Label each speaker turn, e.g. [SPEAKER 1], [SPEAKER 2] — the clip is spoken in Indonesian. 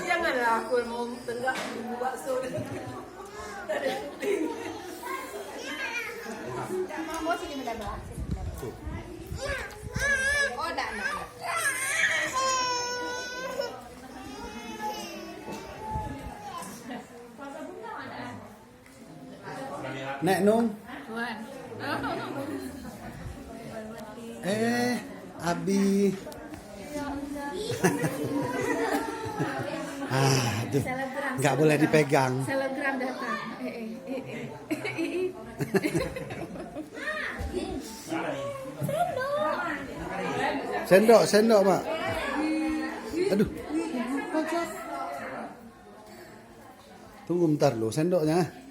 [SPEAKER 1] Janganlah aku mau tenggak bakso dari puting.
[SPEAKER 2] Mau sini mendadak. Oh, enggak.
[SPEAKER 3] Nek Nung.
[SPEAKER 1] Tuan.
[SPEAKER 3] Abi. Aduh. Nggak boleh dipegang.
[SPEAKER 1] Selebgram datang.
[SPEAKER 3] Sendok, Mak. Aduh. Tunggu bentar lo, sendoknya.